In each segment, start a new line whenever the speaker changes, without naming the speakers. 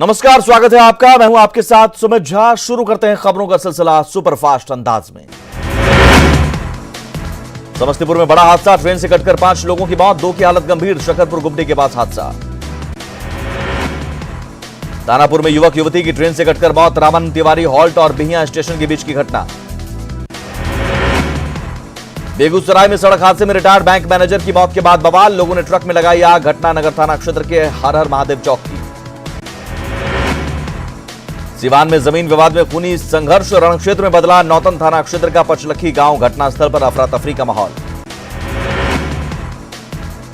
नमस्कार, स्वागत है आपका। मैं हूं आपके साथ सुमित झा। शुरू करते हैं खबरों का सिलसिला सुपरफास्ट अंदाज में। समस्तीपुर में बड़ा हादसा, ट्रेन से कटकर 5 लोगों की मौत, 2 की हालत गंभीर। शकरपुर गुमटी के पास हादसा। दानापुर में युवक युवती की ट्रेन से कटकर मौत, रामन तिवारी हॉल्ट और बिहिया स्टेशन के बीच की घटना। बेगूसराय में सड़क हादसे में रिटायर्ड बैंक मैनेजर की मौत के बाद बवाल, लोगों ने ट्रक में लगाई आग। घटना नगर थाना क्षेत्र के हर हर महादेव चौक की। सिवान में जमीन विवाद में खूनी संघर्ष, रण क्षेत्र में बदला। नौतन थाना क्षेत्र का पचलखी गांव, घटनास्थल पर अफरा तफरी का माहौल।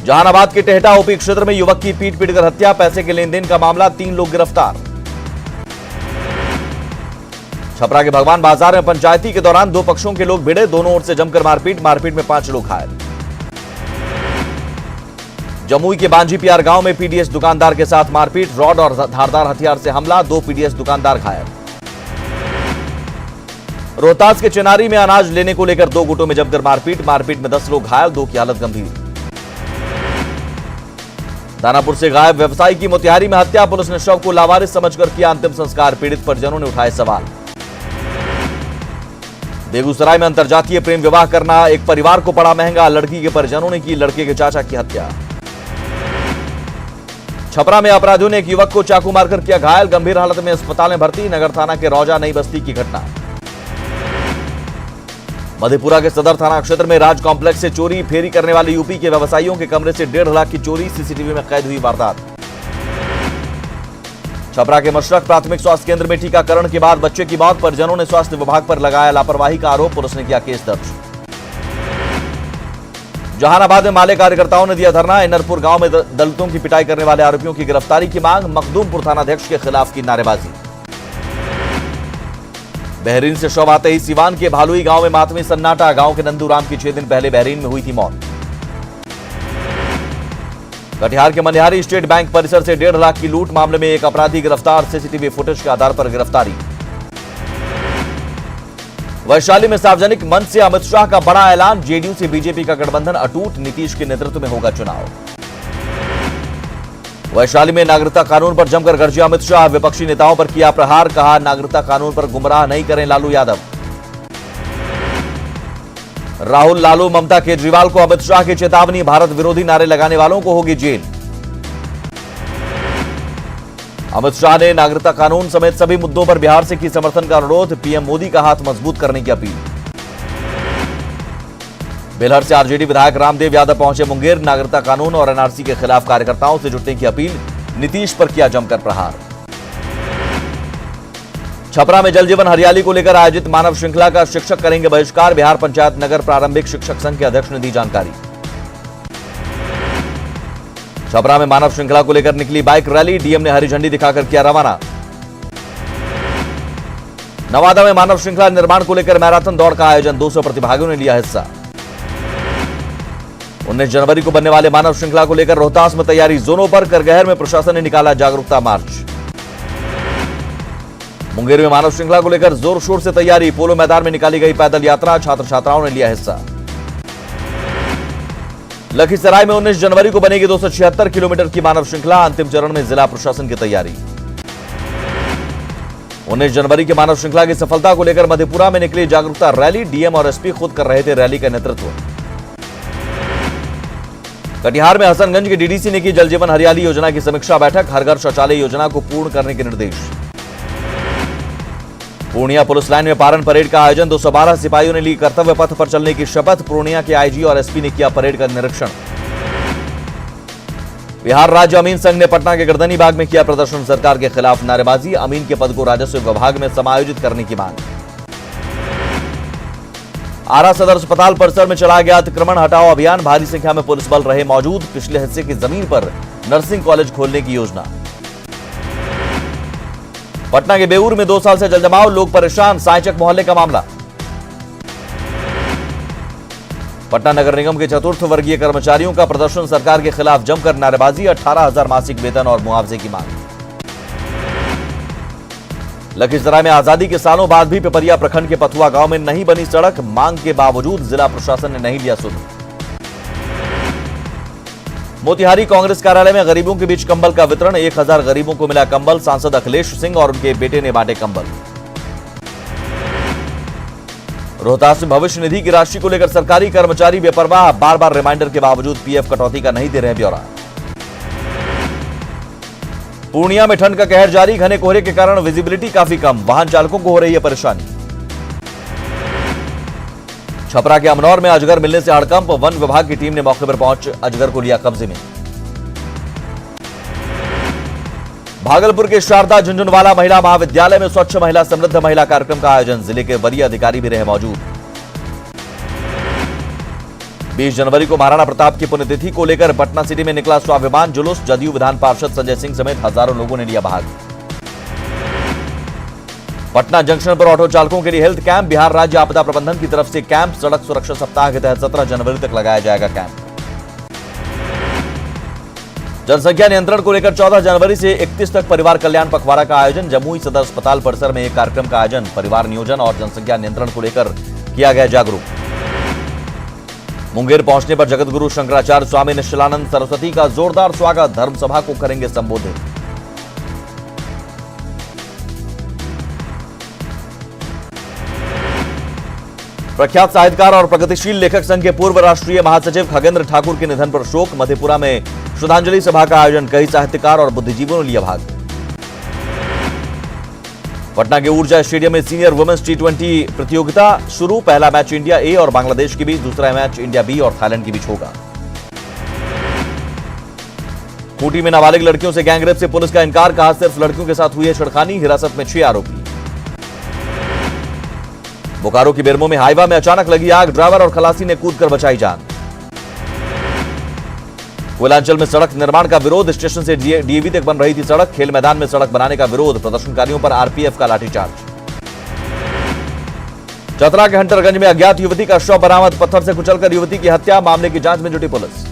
जहानाबाद के टेहटा ओपी क्षेत्र में युवक की पीट पीटकर हत्या, पैसे के लेन देन का मामला, 3 लोग गिरफ्तार। छपरा के भगवान बाजार में पंचायती के दौरान 2 पक्षों के लोग भिड़े, दोनों ओर से जमकर मारपीट में 5 लोग घायल। जमुई के बांझीपियार गांव में पीडीएस दुकानदार के साथ मारपीट, रॉड और धारदार हथियार से हमला, 2 पीडीएस दुकानदार घायल। रोहतास के चिनारी में अनाज लेने को लेकर 2 गुटों में जमकर मारपीट में 10 लोग घायल, 2 की हालत गंभीर। दानापुर से गायब व्यवसायी की मोतिहारी में हत्या, पुलिस ने शव को लावारिस समझकर किया अंतिम संस्कार, पीड़ित परिजनों ने उठाए सवाल। बेगूसराय में अंतरजातीय प्रेम विवाह करना एक परिवार को पड़ा महंगा, लड़की के परिजनों ने की लड़के के चाचा की हत्या। छपरा में अपराधियों ने एक युवक को चाकू मारकर किया घायल, गंभीर हालत में अस्पताल में भर्ती। नगर थाना के रौजा नई बस्ती की घटना। मधेपुरा के सदर थाना क्षेत्र में राज कॉम्प्लेक्स से चोरी, फेरी करने वाले यूपी के व्यवसायियों के कमरे से 1.5 लाख की चोरी, सीसीटीवी में कैद हुई वारदात। छपरा के मशरक प्राथमिक स्वास्थ्य केंद्र में टीकाकरण के बाद बच्चे की मौत, परिजनों ने स्वास्थ्य विभाग पर लगाया लापरवाही का आरोप, पुलिस ने किया केस दर्ज। जहानाबाद में माले कार्यकर्ताओं ने दिया धरना, इनरपुर गांव में दलितों की पिटाई करने वाले आरोपियों की गिरफ्तारी की मांग, मखदूमपुर थानाध्यक्ष के खिलाफ की नारेबाजी। बहरीन से शव आते ही सिवान के भालुई गांव में मातमी सन्नाटा, गांव के नंदूराम की 6 दिन पहले बहरीन में हुई थी मौत। कटिहार के मनिहारी स्टेट बैंक परिसर से 1.5 लाख की लूट मामले में एक अपराधी गिरफ्तार, सीसीटीवी फुटेज के आधार पर गिरफ्तारी। वैशाली में सार्वजनिक मंच से अमित शाह का बड़ा ऐलान, जेडीयू से बीजेपी का गठबंधन अटूट, नीतीश के नेतृत्व में होगा चुनाव। वैशाली में नागरिकता कानून पर जमकर गरजे अमित शाह, विपक्षी नेताओं पर किया प्रहार, कहा नागरिकता कानून पर गुमराह नहीं करें लालू यादव। राहुल लालू ममता केजरीवाल को अमित शाह की चेतावनी, भारत विरोधी नारे लगाने वालों को होगी जेल। अमित शाह ने नागरिकता कानून समेत सभी मुद्दों पर बिहार से की समर्थन का अनुरोध, पीएम मोदी का हाथ मजबूत करने की अपील। बेलहर से आरजेडी विधायक रामदेव यादव पहुंचे मुंगेर, नागरिकता कानून और एनआरसी के खिलाफ कार्यकर्ताओं से जुटने की अपील, नीतीश पर किया जमकर प्रहार। छपरा में जल जीवन हरियाली को लेकर आयोजित मानव श्रृंखला का शिक्षक करेंगे बहिष्कार, बिहार पंचायत नगर प्रारंभिक शिक्षक संघ के अध्यक्ष ने दी जानकारी। छपरा में मानव श्रृंखला को लेकर निकली बाइक रैली, डीएम ने हरी झंडी दिखाकर किया रवाना। नवादा में मानव श्रृंखला निर्माण को लेकर मैराथन दौड़ का आयोजन, 200 प्रतिभागियों ने लिया हिस्सा। 19 जनवरी को बनने वाले मानव श्रृंखला को लेकर रोहतास में तैयारी जोरों पर, करगहर में प्रशासन ने निकाला जागरूकता मार्च। मुंगेर में मानव श्रृंखला को लेकर जोर शोर से तैयारी, पोलो मैदान में निकाली गई पैदल यात्रा, छात्र छात्राओं ने लिया हिस्सा। लखीसराय में 19 जनवरी को बनेगी 276 किलोमीटर की मानव श्रृंखला, अंतिम चरण में जिला प्रशासन की तैयारी। 19 जनवरी की मानव श्रृंखला की सफलता को लेकर मधेपुरा में निकली जागरूकता रैली, डीएम और एसपी खुद कर रहे थे रैली का नेतृत्व। कटिहार में हसनगंज के डीडीसी ने की जल जीवन हरियाली योजना की समीक्षा बैठक, हर घर शौचालय योजना को पूर्ण करने के निर्देश। पूर्णिया पुलिस लाइन में पारण परेड का आयोजन, 212 सिपाहियों ने ली कर्तव्य पथ पर चलने की शपथ, पूर्णिया के आईजी और एसपी ने किया परेड का निरीक्षण। बिहार राज्य अमीन संघ ने पटना के गर्दनी बाग में किया प्रदर्शन, सरकार के खिलाफ नारेबाजी, अमीन के पद को राजस्व विभाग में समायोजित करने की मांग। आरा सदर अस्पताल परिसर में चला गया अतिक्रमण हटाओ अभियान, भारी संख्या में पुलिस बल रहे मौजूद, पिछले हिस्से की जमीन पर नर्सिंग कॉलेज खोलने की योजना। पटना के बेऊर में 2 साल से जलजमाव, लोग परेशान, साइचक मोहल्ले का मामला। पटना नगर निगम के 4th वर्गीय कर्मचारियों का प्रदर्शन, सरकार के खिलाफ जमकर नारेबाजी, 18,000 मासिक वेतन और मुआवजे की मांग। लखीसराय में आजादी के सालों बाद भी पिपरिया प्रखंड के पथुआ गांव में नहीं बनी सड़क, मांग के बावजूद जिला प्रशासन ने नहीं लिया सुध। मोतिहारी कांग्रेस कार्यालय में गरीबों के बीच कंबल का वितरण, 1000 गरीबों को मिला कंबल। सांसद अखिलेश सिंह और उनके बेटे ने बांटे कंबल। रोहतास में भविष्य निधि की राशि को लेकर सरकारी कर्मचारी बेपरवाह, बार बार रिमाइंडर के बावजूद पीएफ कटौती का नहीं दे रहे ब्यौरा। पूर्णिया में ठंड का कहर जारी, घने कोहरे के कारण विजिबिलिटी काफी कम, वाहन चालकों को हो रही है परेशानी। छपरा के अमनौर में अजगर मिलने से हड़कंप, वन विभाग की टीम ने मौके पर पहुंच अजगर को लिया कब्जे में। भागलपुर के शारदा झुंझुनवाला महिला महाविद्यालय में स्वच्छ महिला समृद्ध महिला कार्यक्रम का आयोजन, जिले के वरीय अधिकारी भी रहे मौजूद। 20 जनवरी को महाराणा प्रताप की पुण्यतिथि को लेकर पटना सिटी में निकला स्वाभिमान जुलूस, जदयू विधान पार्षद संजय सिंह समेत हजारों लोगों ने लिया भाग। पटना जंक्शन पर ऑटो चालकों के लिए हेल्थ कैंप, बिहार राज्य आपदा प्रबंधन की तरफ से कैंप। सड़क सुरक्षा सप्ताह के तहत 17 जनवरी तक लगाया जाएगा कैंप। जनसंख्या नियंत्रण को लेकर 14 जनवरी से 31 तक परिवार कल्याण पखवाड़ा का आयोजन, जमुई सदर अस्पताल परिसर में एक कार्यक्रम का आयोजन। परिवार नियोजन और जनसंख्या नियंत्रण को लेकर किया गया जागरूक। मुंगेर पहुंचने पर जगतगुरु शंकराचार्य स्वामी निश्चलानंद सरस्वती का जोरदार स्वागत, धर्मसभा को करेंगे संबोधित। प्रख्यात साहित्यकार और प्रगतिशील लेखक संघ के पूर्व राष्ट्रीय महासचिव खगेंद्र ठाकुर के निधन पर शोक, मधेपुरा में श्रद्धांजलि सभा का आयोजन, कई साहित्यकार और बुद्धिजीवियों ने लिया भाग। पटना के ऊर्जा स्टेडियम में सीनियर वुमेन्स T20 प्रतियोगिता शुरू, पहला मैच इंडिया ए और बांग्लादेश के बीच, दूसरा मैच इंडिया बी और थाईलैंड के बीच होगा। खूंटी में नाबालिग लड़कियों से गैंगरेप से पुलिस का इनकार, कहा सिर्फ लड़कियों के साथ हुई है छेड़खानी, हिरासत में 6 आरोपी। बोकारो की बेरमो में हाईवा में अचानक लगी आग, ड्राइवर और खलासी ने कूदकर बचाई जान। कोयलांचल में सड़क निर्माण का विरोध, स्टेशन से डीएवी तक बन रही थी सड़क, खेल मैदान में सड़क बनाने का विरोध, प्रदर्शनकारियों पर आरपीएफ का लाठीचार्ज। चतरा के हंटरगंज में अज्ञात युवती का शव बरामद, पत्थर से कुचलकर युवती की हत्या, मामले की जांच में जुटी पुलिस।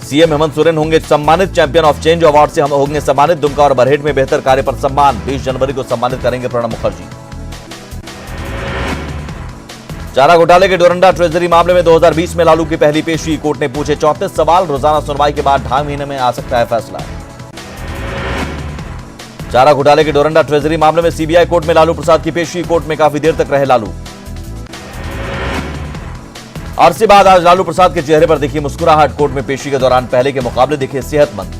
सीएम हेमंत सोरेन होंगे सम्मानित, चैंपियन ऑफ चेंज अवार्ड से होंगे सम्मानित। दुमका और बरहेट में बेहतर कार्य पर सम्मान, 20 जनवरी को सम्मानित करेंगे प्रणब मुखर्जी। चारा घोटाले के डोरंडा ट्रेजरी मामले में 2020 में लालू की पहली पेशी, कोर्ट ने पूछे 34 सवाल, रोजाना सुनवाई के बाद 2.5 महीने में आ सकता है फैसला। चारा घोटाले के डोरंडा ट्रेजरी मामले में सीबीआई कोर्ट में लालू प्रसाद की पेशी, कोर्ट में काफी देर तक रहे लालू। अरसे बाद आज लालू प्रसाद के चेहरे पर दिखी मुस्कुराहट, कोर्ट में पेशी के दौरान पहले के मुकाबले दिखे सेहतमंद।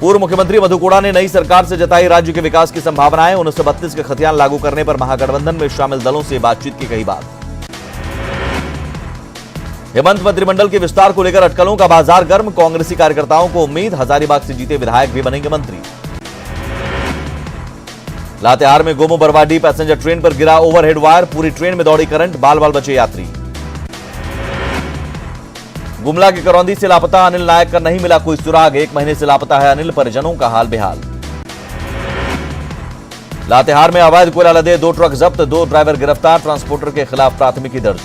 पूर्व मुख्यमंत्री मधु कोड़ा ने नई सरकार से जताई राज्य के विकास की संभावनाएं, 1932 के खतियान लागू करने पर महागठबंधन में शामिल दलों से बातचीत की कही बात। हेमंत मंत्रिमंडल के विस्तार को लेकर अटकलों का बाजार गर्म, कांग्रेसी कार्यकर्ताओं को उम्मीद, हजारीबाग से जीते विधायक भी बनेंगे मंत्री। लातेहार में गोमो बरवाडी पैसेंजर ट्रेन पर गिरा ओवरहेड वायर, पूरी ट्रेन में दौड़ी करंट, बाल बाल बचे यात्री। गुमला के करौंदी से लापता अनिल नायक का नहीं मिला कोई सुराग, 1 महीने से लापता है अनिल, परिजनों का हाल बेहाल। लातेहार में अवैध कोयला लदे 2 ट्रक जब्त, 2 ड्राइवर गिरफ्तार, ट्रांसपोर्टर के खिलाफ प्राथमिकी दर्ज।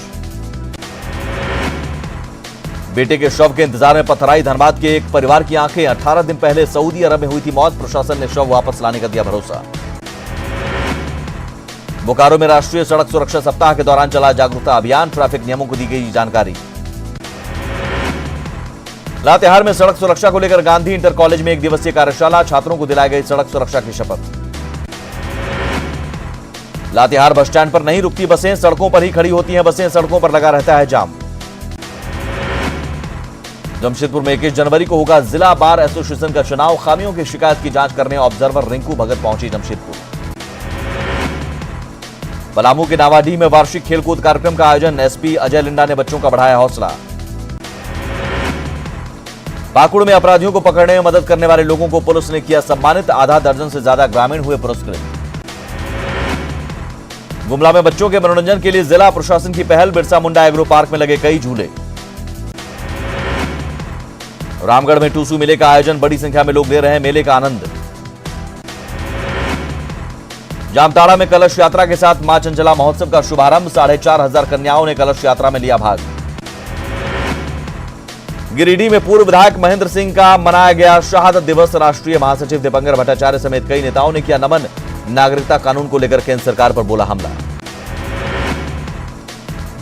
बेटे के शव के इंतजार में पथराई, धनबाद के एक परिवार की आंखें, 18 दिन पहले सऊदी अरब में हुई थी मौत, प्रशासन ने शव वापस लाने का दिया भरोसा। बोकारो में राष्ट्रीय सड़क सुरक्षा सप्ताह के दौरान चला जागरूकता अभियान, ट्रैफिक नियमों को दी गई जानकारी। लातेहार में सड़क सुरक्षा को लेकर गांधी इंटर कॉलेज में 1 दिवसीय कार्यशाला, छात्रों को दिलाई गई सड़क सुरक्षा की शपथ। लातेहार बस स्टैंड पर नहीं रुकती बसें, सड़कों पर ही खड़ी होती हैं बसें, सड़कों पर लगा रहता है जाम। जमशेदपुर में 21 जनवरी को होगा जिला बार एसोसिएशन का चुनाव, खामियों की शिकायत की जांच करने ऑब्जर्वर रिंकू भगत पहुंची जमशेदपुर। पलामू के नावाडीह में वार्षिक खेलकूद कार्यक्रम का आयोजन, एसपी अजय लिंडा ने बच्चों का बढ़ाया हौसला। पाकुड़ में अपराधियों को पकड़ने में मदद करने वाले लोगों को पुलिस ने किया सम्मानित, आधा दर्जन से ज्यादा ग्रामीण हुए पुरस्कृत। गुमला में बच्चों के मनोरंजन के लिए जिला प्रशासन की पहल, बिरसा मुंडा एग्रो पार्क में लगे कई झूले। रामगढ़ में टूसू मेले का आयोजन, बड़ी संख्या में लोग ले रहे हैं मेले का आनंद। जामताड़ा में कलश यात्रा के साथ मां चंचला महोत्सव का शुभारंभ, 4,500 कन्याओं ने कलश यात्रा में लिया भाग। गिरिडीह में पूर्व विधायक महेंद्र सिंह का मनाया गया शहादत दिवस, राष्ट्रीय महासचिव दीपंकर भट्टाचार्य समेत कई नेताओं ने किया नमन, नागरिकता कानून को लेकर केंद्र सरकार पर बोला हमला।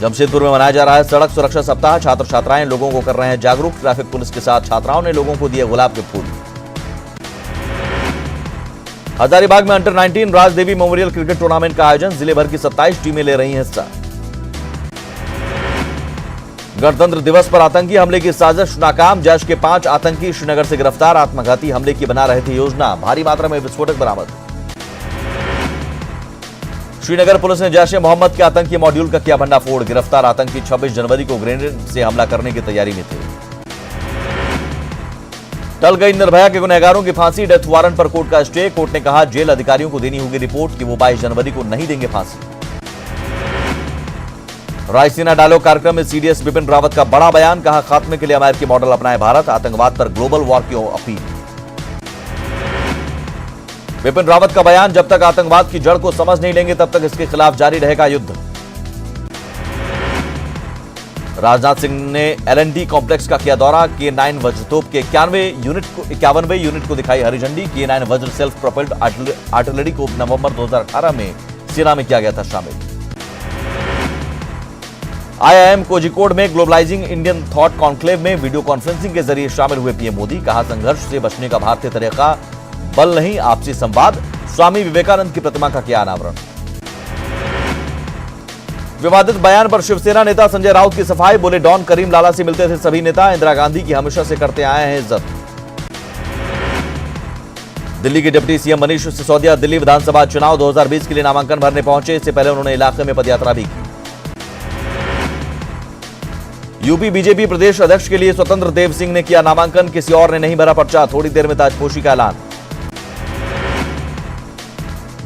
जमशेदपुर में मनाया जा रहा है सड़क सुरक्षा सप्ताह। छात्र छात्राएं लोगों को कर रहे हैं जागरूक। ट्रैफिक पुलिस के साथ छात्राओं ने लोगों को दिए गुलाब के फूल। हजारीबाग में under 19 Rajdevi memorial cricket tournament का आयोजन। जिले भर की 27 टीमें ले रही हैं हिस्सा। गणतंत्र दिवस पर आतंकी हमले की साजिश नाकाम। जैश के 5 आतंकी श्रीनगर से गिरफ्तार। आत्मघाती हमले की बना रहे थे योजना। भारी मात्रा में विस्फोटक बरामद। श्रीनगर पुलिस ने जैश ए मोहम्मद के आतंकी मॉड्यूल का किया भंडाफोड़। गिरफ्तार आतंकी 26 जनवरी को ग्रेनेड से हमला करने की तैयारी में थे। टल गई निर्भया के गुनहगारों की फांसी। डेथ वारंट पर कोर्ट का स्टे। कोर्ट ने कहा जेल अधिकारियों को देनी होगी रिपोर्ट कि वो 22 जनवरी को नहीं देंगे फांसी। रायसीना डायलॉग कार्यक्रम में सीडीएस बिपिन रावत का बड़ा बयान। कहा खात्मे के लिए अमेरिकी मॉडल अपनाए भारत। आतंकवाद पर ग्लोबल वॉर की अपील। बिपिन रावत का बयान, जब तक आतंकवाद की जड़ को समझ नहीं लेंगे तब तक इसके खिलाफ जारी रहेगा युद्ध। राजनाथ सिंह ने एलएनटी कॉम्प्लेक्स का किया दौरा। K9 वज्रतोप के 51वें यूनिट को दिखाई हरी झंडी। K9 वज्र सेल्फ प्रोपेल्ड आर्टिलरी को नवंबर 2018 में सेना में किया गया था शामिल। IIM कोझिकोड में ग्लोबलाइजिंग इंडियन थॉट कॉन्क्लेव में वीडियो कॉन्फ्रेंसिंग के जरिए शामिल हुए पीएम मोदी। कहा संघर्ष से बचने का भारतीय तरीका बल नहीं आपसी संवाद। स्वामी विवेकानंद की प्रतिमा का किया अनावरण। विवादित बयान पर शिवसेना नेता संजय राउत की सफाई। बोले डॉन करीम लाला से मिलते थे सभी नेता। इंदिरा गांधी की हमेशा से करते आए हैं इज्जत। दिल्ली के डिप्टी सीएम मनीष सिसोदिया दिल्ली विधानसभा चुनाव 2020 के लिए नामांकन भरने पहुंचे। इससे पहले उन्होंने इलाके में पदयात्रा भी की। यूपी बीजेपी प्रदेश अध्यक्ष के लिए स्वतंत्र देव सिंह ने किया नामांकन। किसी और ने नहीं भरा पर्चा। थोड़ी देर में ताजपोशी का ऐलान।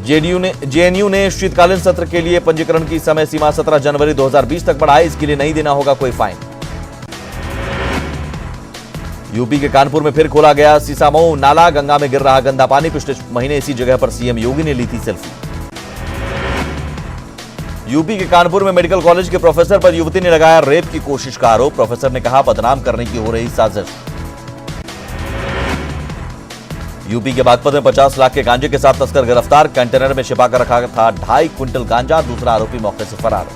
जेएनयू ने शीतकालीन सत्र के लिए पंजीकरण की समय सीमा 17 जनवरी 2020 तक बढ़ाई। इसके लिए नहीं देना होगा कोई फाइन। यूपी के कानपुर में फिर खोला गया सीसामऊ नाला। गंगा में गिर रहा गंदा पानी। पिछले महीने इसी जगह पर सीएम योगी ने ली थी सेल्फी। यूपी के कानपुर में मेडिकल कॉलेज के प्रोफेसर पर युवती ने लगाया रेप की कोशिश का आरोप। प्रोफेसर ने कहा बदनाम करने की हो रही साजिश। यूपी के बागपत में 50 लाख के गांजे के साथ तस्कर गिरफ्तार। कंटेनर में छिपा कर रखा था 2.5 क्विंटल गांजा। दूसरा आरोपी मौके से फरार।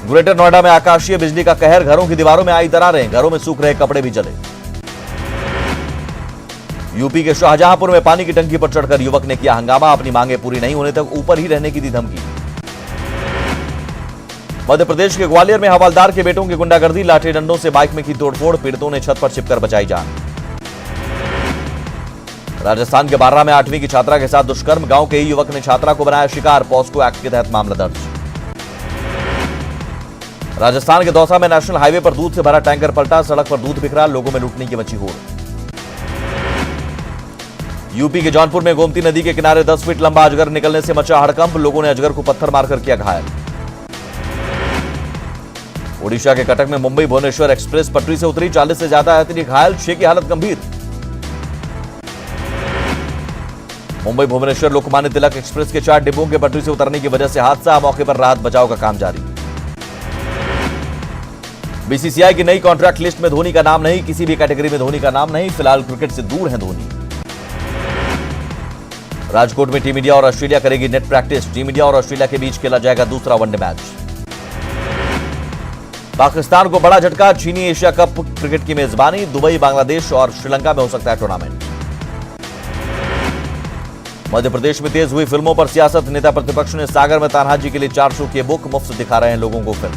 ग्रेटर नोएडा में आकाशीय बिजली का कहर। घरों की दीवारों में आई दरारें। घरों में सूख रहे कपड़े भी जले। यूपी के शाहजहांपुर में पानी की टंकी पर चढ़कर युवक ने किया हंगामा। अपनी मांगे पूरी नहीं होने तक ऊपर ही रहने की दी धमकी। मध्य प्रदेश के ग्वालियर में हवलदार के बेटों की गुंडागर्दी। लाठी डंडों से बाइक में की तोड़फोड़। पीड़ितों ने छत पर छिपकर बचाई जान। राजस्थान के बारा में 8वीं की छात्रा के साथ दुष्कर्म। गांव के ही युवक ने छात्रा को बनाया शिकार। पॉस्को एक्ट के तहत मामला दर्ज। राजस्थान के दौसा में नेशनल हाईवे पर दूध से भरा टैंकर पलटा। सड़क पर दूध बिखरा। लोगों में लूटने की मची होड़। यूपी के जौनपुर में गोमती नदी के किनारे 10 फीट लंबा अजगर निकलने से मचा हड़कंप। लोगों ने अजगर को पत्थर मारकर किया घायल। ओडिशा के कटक में मुंबई भुवनेश्वर एक्सप्रेस पटरी से उतरी। 40 से ज्यादा यात्री घायल। 6 की हालत गंभीर। मुंबई भुवनेश्वर लोकमान्य तिलक एक्सप्रेस के 4 डिब्बों के पटरी से उतरने की वजह से हादसा। मौके पर राहत बचाव का काम जारी। बीसीसीआई की नई कॉन्ट्रैक्ट लिस्ट में धोनी का नाम नहीं। किसी भी कैटेगरी में धोनी का नाम नहीं। फिलहाल क्रिकेट से दूर हैं धोनी। राजकोट में टीम इंडिया और ऑस्ट्रेलिया करेगी नेट प्रैक्टिस। टीम इंडिया और ऑस्ट्रेलिया के बीच खेला जाएगा दूसरा वनडे मैच। पाकिस्तान को बड़ा झटका। चीनी एशिया कप क्रिकेट की मेजबानी। दुबई, बांग्लादेश और श्रीलंका में हो सकता है टूर्नामेंट। मध्य प्रदेश में तेज हुई फिल्मों पर सियासत। नेता प्रतिपक्ष ने सागर में तान्हाजी के लिए 4 शो किए बुक। मुफ्त दिखा रहे हैं लोगों को फिल्म।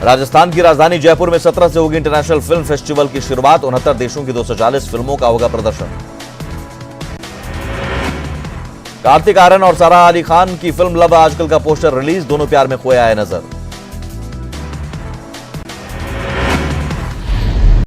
राजस्थान की राजधानी जयपुर में 17 से होगी इंटरनेशनल फिल्म फेस्टिवल की शुरुआत। 69 देशों की 240 फिल्मों का होगा प्रदर्शन। कार्तिक आर्यन और सारा अली खान की फिल्म लव आजकल का पोस्टर रिलीज। दोनों प्यार में खोया है नजर।